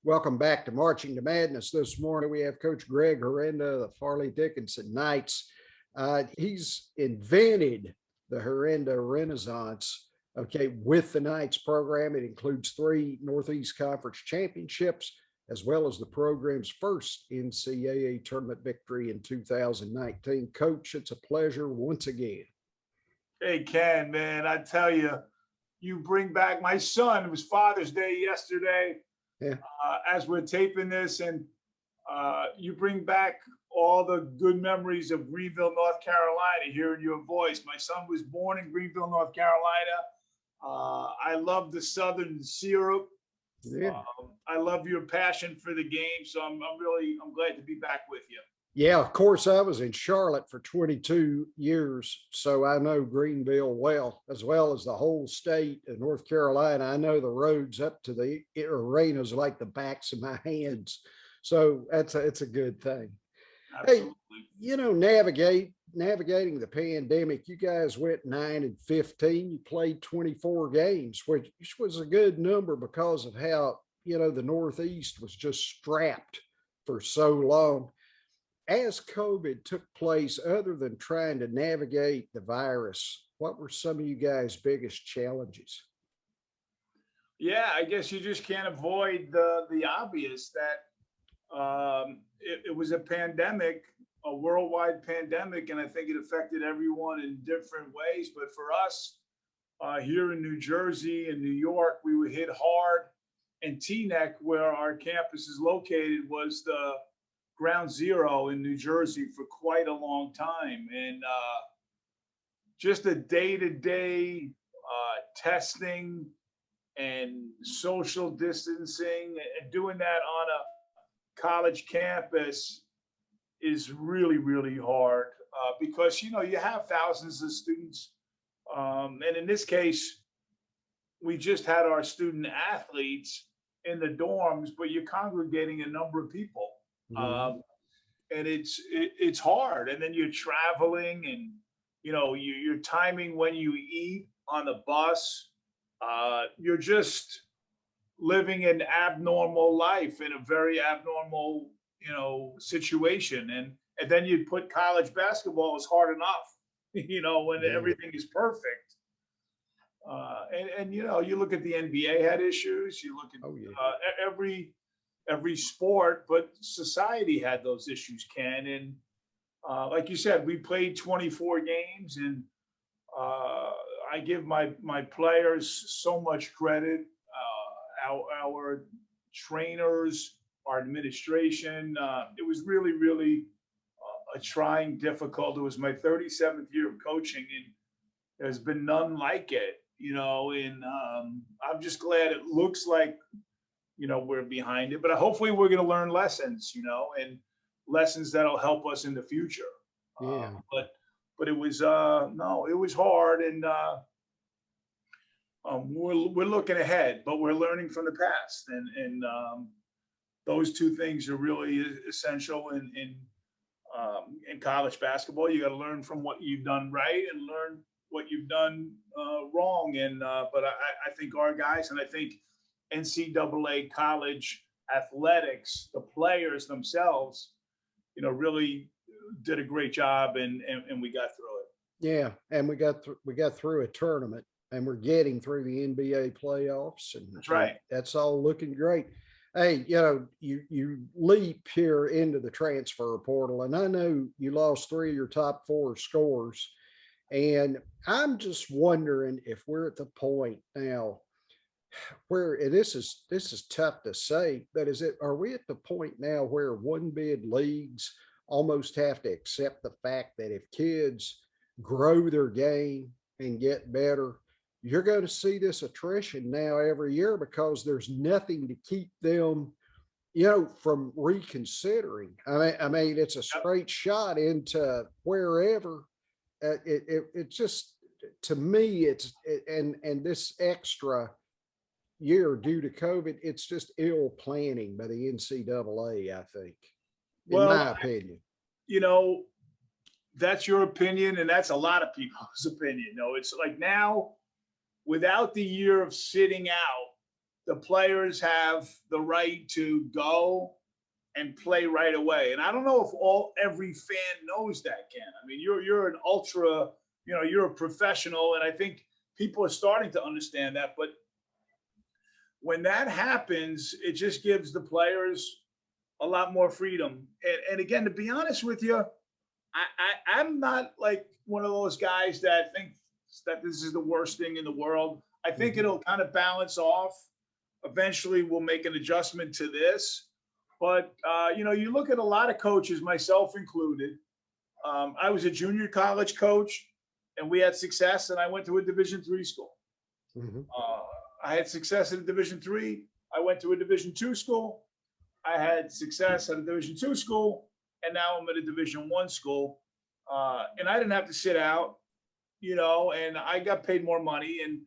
Welcome back to Marching to Madness. This morning we have Coach Greg Herenda, the Farley Dickinson Knights. He's invented the Herenda Renaissance, with the Knights program. It includes 3 Northeast Conference championships, as well as the program's first NCAA tournament victory in 2019. Coach, it's a pleasure once again. Hey, Ken, man, I tell you, you bring back my son. It was Father's Day yesterday. Yeah. As we're taping this, and you bring back all the good memories of Greenville, North Carolina, hearing your voice. My son was born in Greenville, North Carolina. I love the Southern syrup. Yeah. I love your passion for the game. So I'm glad to be back with you. Yeah, of course, I was in Charlotte for 22 years, so I know Greenville well as the whole state of North Carolina. I know the roads up to the arenas like the backs of my hands. So it's a good thing. Absolutely. Hey, navigating the pandemic, you guys went 9-15. You played 24 games, which was a good number because of how, the Northeast was just strapped for so long. As COVID took place, other than trying to navigate the virus, what were some of you guys' biggest challenges? Yeah, I guess you just can't avoid the obvious that it was a pandemic, a worldwide pandemic, and I think it affected everyone in different ways. But for us here in New Jersey and New York, we were hit hard. And Teaneck, where our campus is located, was the ground zero in New Jersey for quite a long time. And just a day-to-day testing and social distancing and doing that on a college campus is really, really hard because, you have thousands of students. And in this case, we just had our student athletes in the dorms, but you're congregating a number of people. And it's hard. And then you're traveling and, you're timing when you eat on the bus. You're just living an abnormal life in a very abnormal, situation. And then you put college basketball is hard enough, when everything is perfect. And you look at the NBA had issues. You look at every sport, but society had those issues, Ken. And like you said, we played 24 games, and I give my players so much credit. Our trainers, our administration. It was really, really a trying, difficult. It was my 37th year of coaching, and there's been none like it. And I'm just glad it looks like we're behind it, but hopefully we're going to learn lessons, and lessons that'll help us in the future. Yeah. But it was no, it was hard, and we're looking ahead, but we're learning from the past, and those two things are really essential in college basketball. You got to learn from what you've done right and learn what you've done wrong. And but I think our guys, and I think NCAA college athletics, the players themselves, really did a great job, and we got through it. Yeah, and we got through a tournament, and we're getting through the NBA playoffs, and that's right. That's all looking great. Hey, you leap here into the transfer portal, and I know you lost 3 of your top 4 scorers, and I'm just wondering if we're at the point now where, and this is tough to say, but are we at the point now where one-bid leagues almost have to accept the fact that if kids grow their game and get better, you're going to see this attrition now every year because there's nothing to keep them, from reconsidering. I mean, it's a straight shot into wherever. It just, to me, and this extra year due to COVID, it's just ill planning by the NCAA, I think, in my opinion. That's your opinion, and that's a lot of people's opinion. It's like now, without the year of sitting out, the players have the right to go and play right away. And I don't know if every fan knows that, Ken. I mean, you're an ultra, you're a professional, and I think people are starting to understand that. But when that happens, it just gives the players a lot more freedom. And again, to be honest with you, I'm not like one of those guys that think that this is the worst thing in the world. I think it'll kind of balance off. Eventually, we'll make an adjustment to this. But, you look at a lot of coaches, myself included. I was a junior college coach, and we had success, and I went to a Division III school. I had success at a Division III. I went to a Division II school. I had success at a Division II school, and now I'm at a Division I school. And I didn't have to sit out, and I got paid more money. And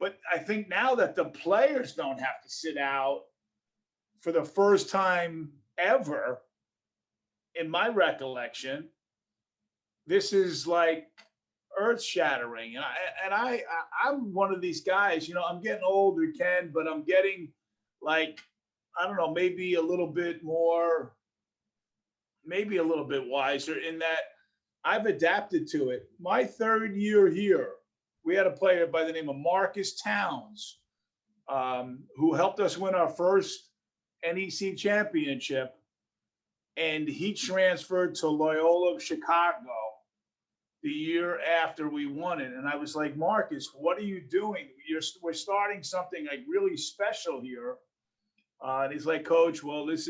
but I think now that the players don't have to sit out for the first time ever, in my recollection, this is like earth shattering. And I'm one of these guys, I'm getting older, Ken, but I'm getting like, I don't know, maybe a little bit wiser in that I've adapted to it. My third year here, we had a player by the name of Marcus Towns, who helped us win our first NEC championship. And he transferred to Loyola of Chicago the year after we won it. And I was like, Marcus, what are you doing? We're starting something like really special here. And he's like, Coach, well, this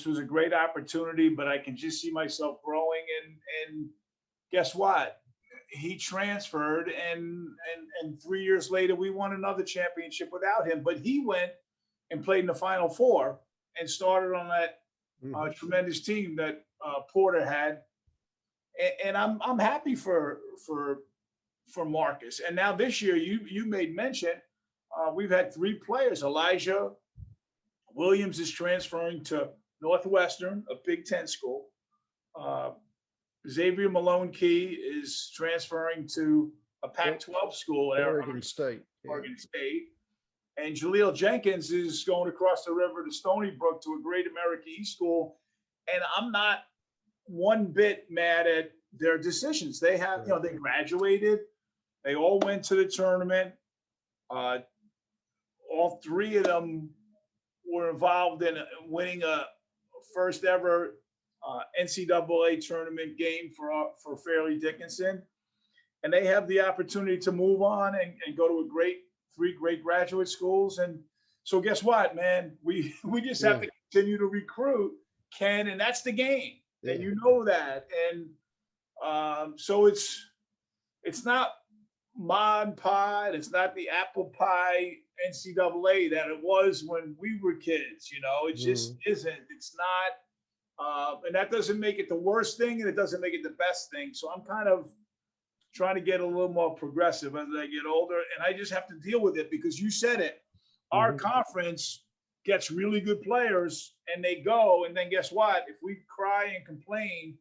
was a great opportunity, but I can just see myself growing. And guess what? He transferred, and 3 years later, we won another championship without him. But he went and played in the Final Four and started on that tremendous team that Porter had. And I'm happy for Marcus. And now this year, you made mention, we've had 3 players. Elijah Williams is transferring to Northwestern, a Big Ten school. Xavier Malone Key is transferring to a Pac-12 school at Oregon State. Oregon State. And Jaleel Jenkins is going across the river to Stony Brook to a great America East school. And I'm not one bit mad at their decisions. They have, they graduated. They all went to the tournament. All 3 of them were involved in winning a first ever NCAA tournament game for Fairleigh Dickinson. And they have the opportunity to move on and go to 3 great graduate schools. And so guess what, man? We just have to continue to recruit, Ken, and that's the game. Yeah. And you know that. And so it's not Mod Pod, it's not the apple pie NCAA that it was when we were kids, it just isn't. It's not, and that doesn't make it the worst thing, and it doesn't make it the best thing. So I'm kind of trying to get a little more progressive as I get older, and I just have to deal with it because you said it. Our conference gets really good players, and they go, and then guess what? If we cry and complain,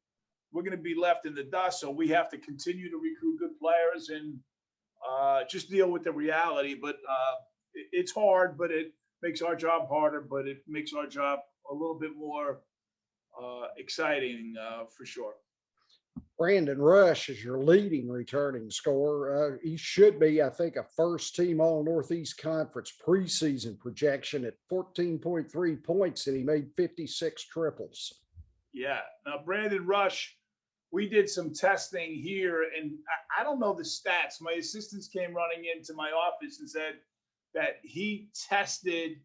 we're going to be left in the dust. So we have to continue to recruit good players and just deal with the reality. But it's hard, but it makes our job harder, but it makes our job a little bit more exciting for sure. Brandon Rush is your leading returning scorer. He should be, I think, a first-team All-Northeast Conference preseason projection at 14.3 points, and he made 56 triples. Yeah. Now, Brandon Rush, we did some testing here, and I don't know the stats. My assistants came running into my office and said that he tested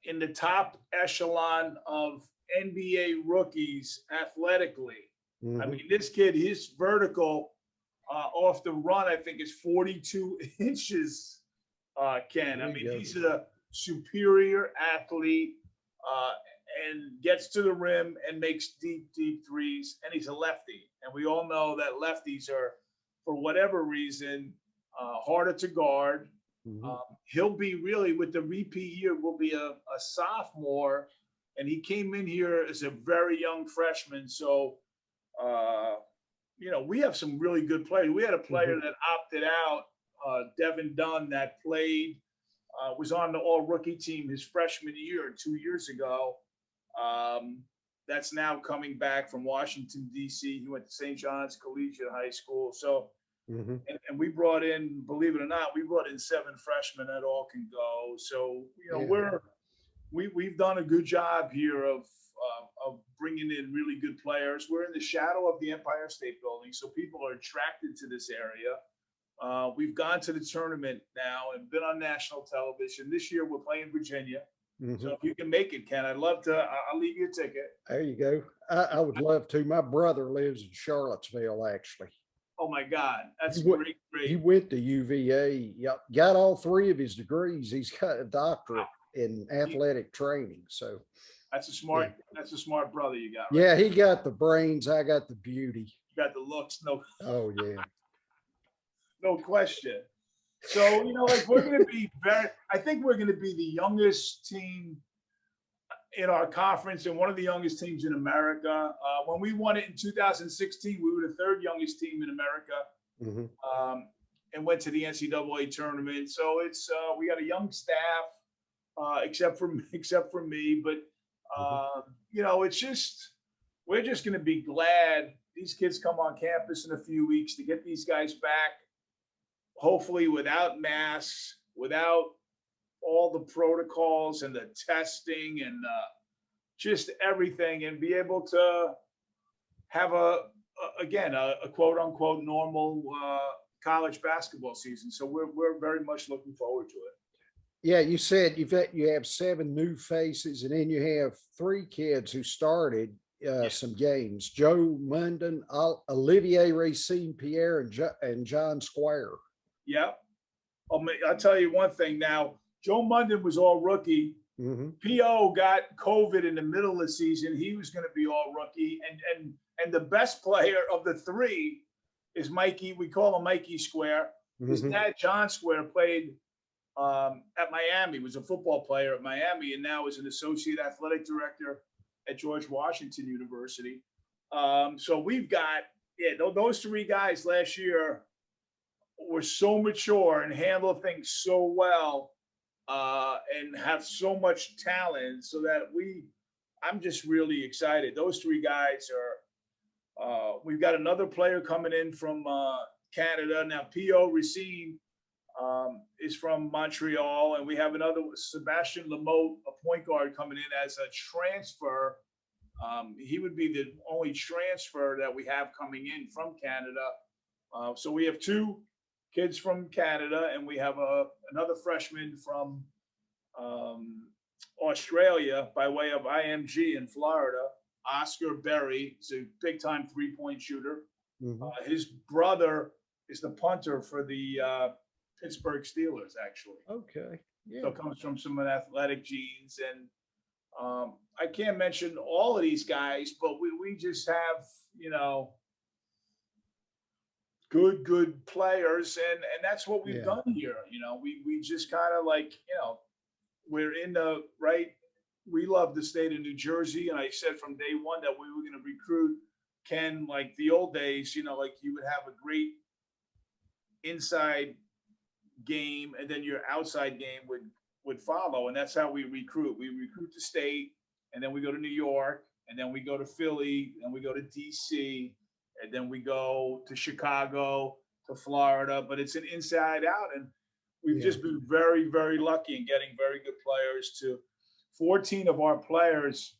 in the top echelon of NBA rookies athletically. I mean, this kid, his vertical off the run, I think, is 42 inches, Ken. I mean, he's a superior athlete and gets to the rim and makes deep, deep threes, and he's a lefty. And we all know that lefties are, for whatever reason, harder to guard. He'll be really, with the repeat year, will be a sophomore, and he came in here as a very young freshman. So, we have some really good players. We had a player that opted out Devin Dunn that played, was on the all rookie team his freshman year 2 years ago. That's now coming back from Washington, D.C. He went to St. John's Collegiate High School. So, and we brought in, believe it or not, we brought in 7 freshmen that all can go. So, we've done a good job here of bringing in really good players. We're in the shadow of the Empire State Building, so people are attracted to this area. We've gone to the tournament now and been on national television. This year we're playing Virginia. So if you can make it, Ken, I'd love to. I'll leave you a ticket. There you go. I would love to. My brother lives in Charlottesville, actually. Oh my God, that's great. He went to UVA. Got all 3 of his degrees. He's got a doctorate in athletic training. So that's a smart brother you got. Right? Yeah, he got the brains. I got the beauty. You got the looks. No. Oh yeah. No question. So, like we're going to be I think we're going to be the youngest team in our conference and one of the youngest teams in America. When we won it in 2016, we were the 3rd youngest team in America, and went to the NCAA tournament. So it's we got a young staff, except for me. But it's just we're just going to be glad these kids come on campus in a few weeks to get these guys back. Hopefully without masks, without all the protocols and the testing and just everything, and be able to have a quote unquote normal college basketball season. So we're very much looking forward to it. Yeah, you said you have 7 new faces, and then you have 3 kids who started some games: Joe Munden, Olivier Racine Pierre, and John Squire. Yeah. I'll tell you one thing now. Joe Munden was all rookie. P.O. got COVID in the middle of the season. He was going to be all rookie. And the best player of the 3 is Mikey. We call him Mikey Square. His dad, John Square, played at Miami, was a football player at Miami, and now is an associate athletic director at George Washington University. So we've got, those 3 guys last year were so mature and handle things so well, and have so much talent, so that I'm just really excited. Those 3 guys are, we've got another player coming in from Canada. Now, P.O. Racine is from Montreal, and we have another Sebastian Lamotte, a point guard, coming in as a transfer. He would be the only transfer that we have coming in from Canada. So we have 2 kids from Canada, and we have another freshman from Australia by way of IMG in Florida, Oscar Berry. He's a big-time 3-point shooter. His brother is the punter for the Pittsburgh Steelers, actually. Okay. Yeah. So it comes from some athletic genes. And I can't mention all of these guys, but we just have, good players, and that's what we've done here. We just kind of like, we're in the right. We love the state of New Jersey, and I said from day one that we were going to recruit Ken like the old days. Like you would have a great inside game, and then your outside game would follow, and that's how we recruit. We recruit the state, and then we go to New York, and then we go to Philly, and we go to DC. And then we go to Chicago, to Florida, but it's an inside out. And we've just been very, very lucky in getting very good players. To 14 of our players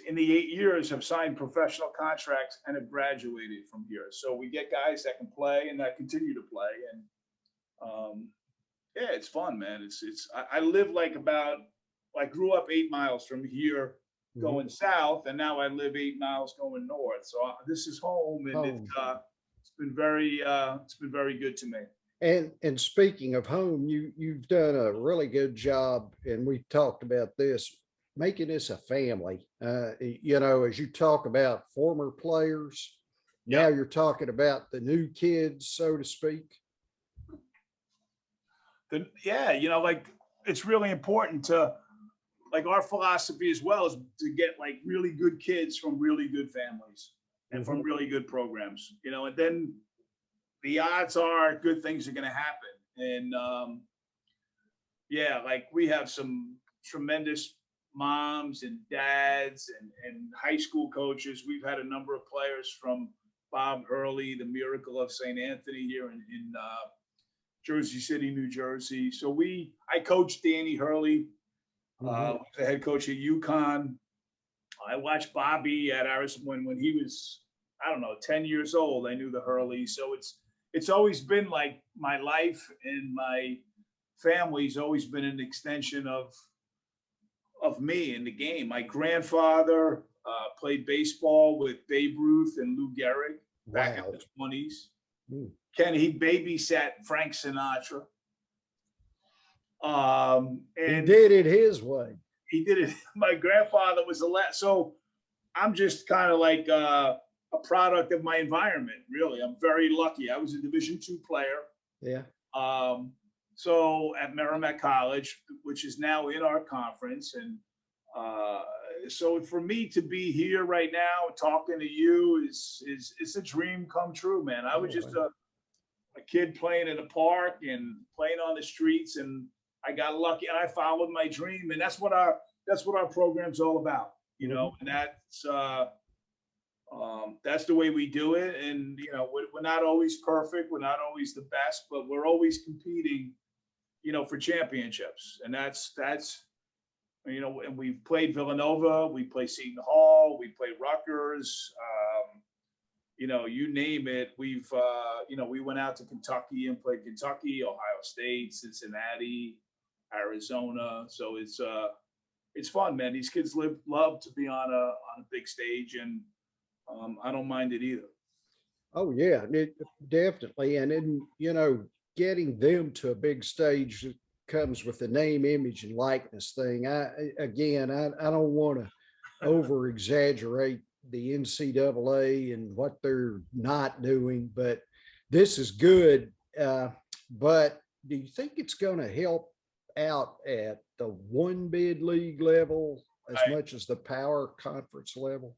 in the 8 years have signed professional contracts and have graduated from here. So we get guys that can play and that continue to play. And it's fun, man. I live I grew up 8 miles from here going south, and now I live 8 miles going north. So this is home, and it's been very good to me. And speaking of home, you've done a really good job, and we talked about this, making this a family. As you talk about former players, now you're talking about the new kids, so to speak. It's really important to, like, our philosophy as well is to get like really good kids from really good families and from really good programs, and then the odds are good things are going to happen. And yeah, like we have some tremendous moms and dads and high school coaches. We've had a number of players from Bob Hurley, the Miracle of St. Anthony here in Jersey City, New Jersey. So I coached Danny Hurley, the head coach at UConn. I watched Bobby at Arizona when he was, I don't know, 10 years old. I knew the Hurley. So it's always been like my life, and my family's always been an extension of me in the game. My grandfather played baseball with Babe Ruth and Lou Gehrig back in the 20s. Ken, he babysat Frank Sinatra. And he did it his way. He did it. My grandfather was the last. So I'm just kind of like a product of my environment, really. I'm very lucky. I was a Division II player. Yeah. So at Merrimack College, which is now in our conference. And so for me to be here right now talking to you is a dream come true, man. I was just a kid playing in a park and playing on the streets, and I got lucky and I followed my dream. And that's what our program's all about, you know, and that's the way we do it. And, you know, we're not always perfect. We're not always the best, but we're always competing, you know, for championships. And that's, you know, and we've played Villanova, we play Seton Hall, we play Rutgers, you know, you name it. We've, you know, we went out to Kentucky and played Kentucky, Ohio State, Cincinnati, Arizona. So it's fun, man. These kids love to be on a big stage, and I don't mind it either. Oh yeah, definitely. And then, you know, getting them to a big stage comes with the name, image, and likeness thing. I don't want to over exaggerate the NCAA and what they're not doing, but this is good. But do you think it's going to help out at the one bid league level as much as the power conference level?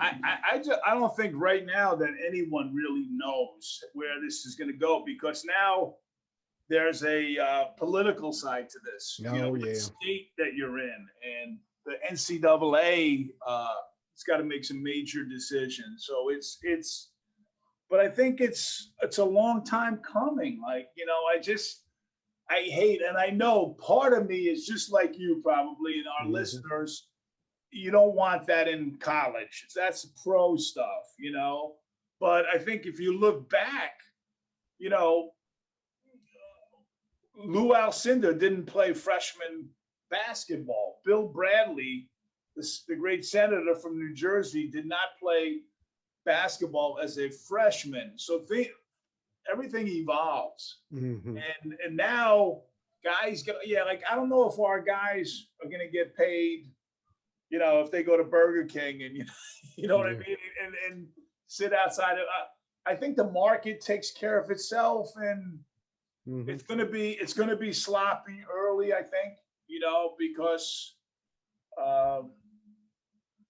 I don't think right now that anyone really knows where this is going to go, because now there's a political side to this. Oh, you know, yeah. The state that you're in, and the NCAA, it's got to make some major decisions. So but I think it's a long time coming. Like, you know, I hate, and I know part of me is just like you probably, and our listeners, you don't want that in college. That's pro stuff, you know. But I think if you look back, you know, Lou Alcindor didn't play freshman basketball. Bill Bradley, the great senator from New Jersey, did not play basketball as a freshman. So everything evolves. And now guys like, I don't know if our guys are going to get paid, you know, if they go to Burger King and, you know what I mean? And sit outside. I think the market takes care of itself, and it's going to be sloppy early, I think, you know, because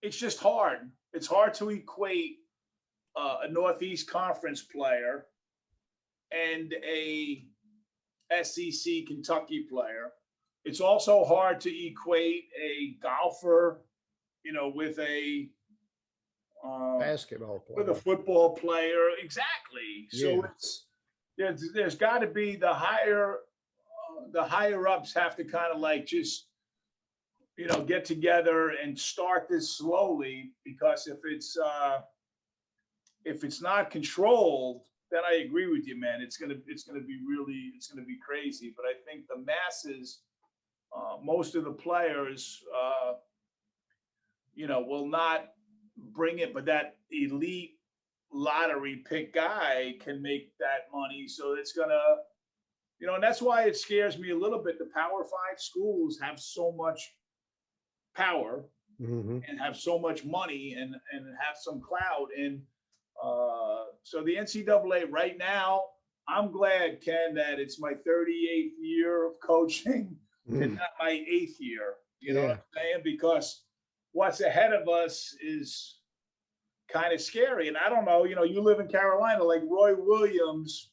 it's just hard. It's hard to equate a Northeast Conference player and a SEC Kentucky player. It's also hard to equate a golfer, you know, with a basketball player, with a football player. Exactly. So there's got to be the higher ups have to kind of like just, you know, get together and start this slowly, because if it's not controlled, then I agree with you, man. It's gonna be crazy. But I think the masses, most of the players, you know, will not bring it, but that elite lottery pick guy can make that money. So it's gonna, you know, and that's why it scares me a little bit. The Power 5 schools have so much power and have so much money and have some clout. And so the NCAA right now, I'm glad, Ken, that it's my 38th year of coaching and not my 8th year. You know what I'm saying? Because what's ahead of us is kind of scary. And I don't know, you live in Carolina, like Roy Williams,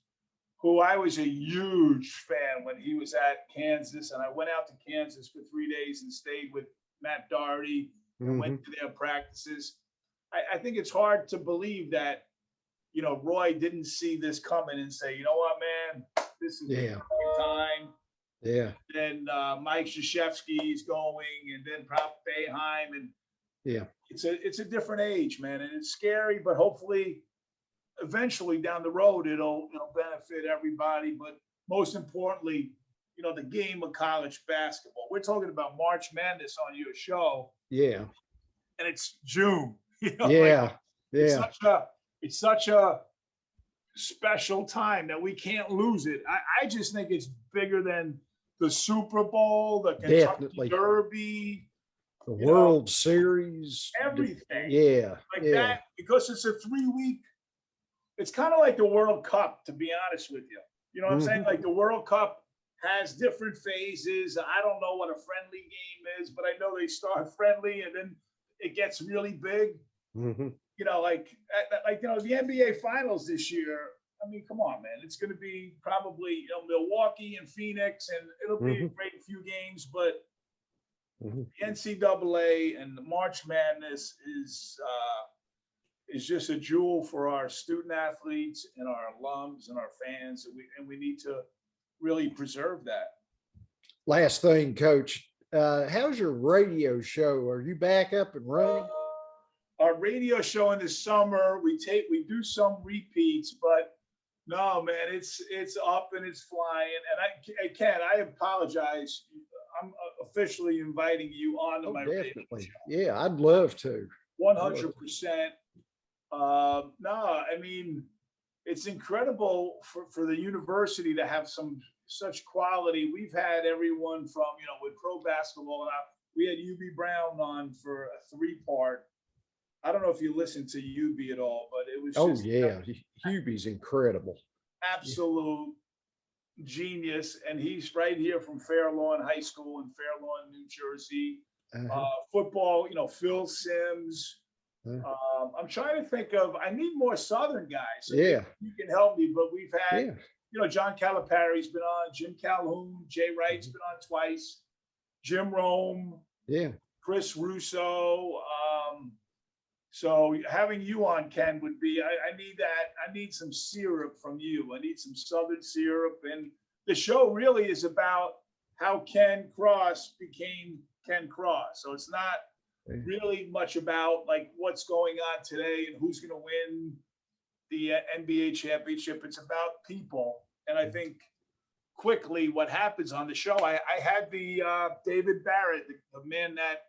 who I was a huge fan when he was at Kansas. And I went out to Kansas for 3 days and stayed with Matt Doherty and went to their practices. I think it's hard to believe that, Roy didn't see this coming and say, you know what, man, this is the time. Yeah. Then Mike Krzyzewski is going, and then Prop Boeheim, and it's a different age, man, and it's scary. But hopefully, eventually down the road, it'll benefit everybody. But most importantly, the game of college basketball. We're talking about March Madness on your show. Yeah. And it's June. It's such a special time that we can't lose it. I just think it's bigger than the Super Bowl, the Kentucky Derby, the World Series, everything. That, because it's a 3-week. It's kind of like the World Cup, to be honest with you. You know what I'm saying? Like the World Cup has different phases. I don't know what a friendly game is, but I know they start friendly and then it gets really big. The NBA Finals this year. I mean, come on, man. It's going to be probably Milwaukee and Phoenix, and it'll be a great few games. But the NCAA and the March Madness is just a jewel for our student athletes and our alums and our fans, and we need to really preserve that. Last thing, Coach, how's your radio show? Are you back up and running? Our radio show in the summer, we do some repeats, but no, man, it's up and it's flying. And Ken, I apologize. I'm officially inviting you onto my radio show. Yeah, I'd love to. 100%. No, I mean, it's incredible for the university to have such quality. We've had everyone from, with pro basketball. We had UB Brown on for a 3-part. I don't know if you listened to UB at all, but it was UB's incredible. Absolute genius. And he's right here from Fair Lawn High School in Fair Lawn, New Jersey. Football, Phil Sims. I'm trying to think of, I need more Southern guys. So you can help me, but we've had, John Calipari's been on, Jim Calhoun, Jay Wright's been on twice, Jim Rome, Chris Russo. So having you on, Ken, would be, I need that. I need some syrup from you. I need some Southern syrup. And the show really is about how Ken Cross became Ken Cross. So it's not really much about like what's going on today and who's going to win the NBA championship. It's about people. And I think quickly what happens on the show, I had the David Barrett, the man that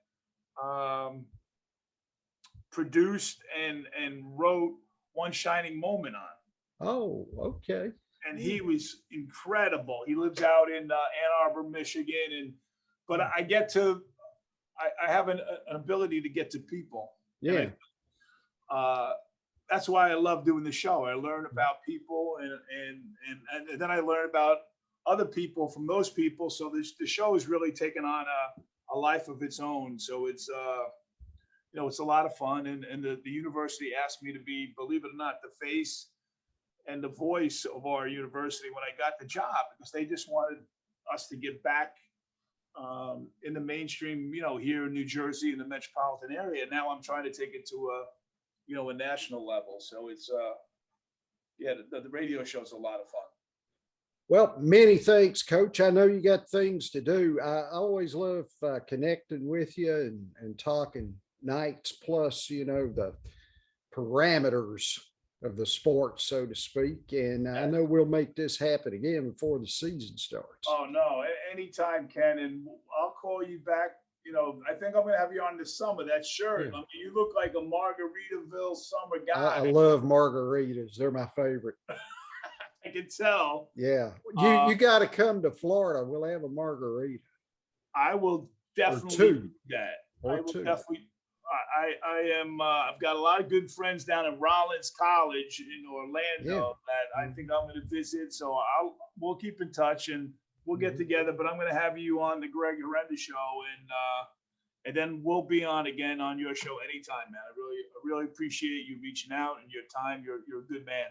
produced and wrote One Shining Moment on. Oh, okay. And he was incredible. He lives out in Ann Arbor, Michigan. But I have an ability to get to people. Yeah. That's why I love doing the show. I learn about people and then I learn about other people from those people. So the show is really taken on a life of its own. So it's it's a lot of fun. And the university asked me to be, believe it or not, the face and the voice of our university when I got the job, because they just wanted us to get back in the mainstream, here in New Jersey in the metropolitan area. Now I'm trying to take it to a national level. So it's the radio show is a lot of fun. Well, many thanks, Coach. I know you got things to do. I always love connecting with you and talking nights, plus, the parameters of the sport, so to speak. And I know we'll make this happen again before the season starts. Oh, no, anytime, Ken. And I'll call you back. I think I'm going to have you on this summer. That shirt. I mean, you look like a Margaritaville summer guy. I love margaritas. They're my favorite. I can tell. Yeah. You got to come to Florida. We'll have a margarita. I will definitely do that. I've got a lot of good friends down at Rollins College in Orlando that I think I'm going to visit. So we'll keep in touch and we'll get together, but I'm going to have you on the Greg Herenda show. And then we'll be on again on your show anytime, man. I really appreciate you reaching out and your time. You're a good man.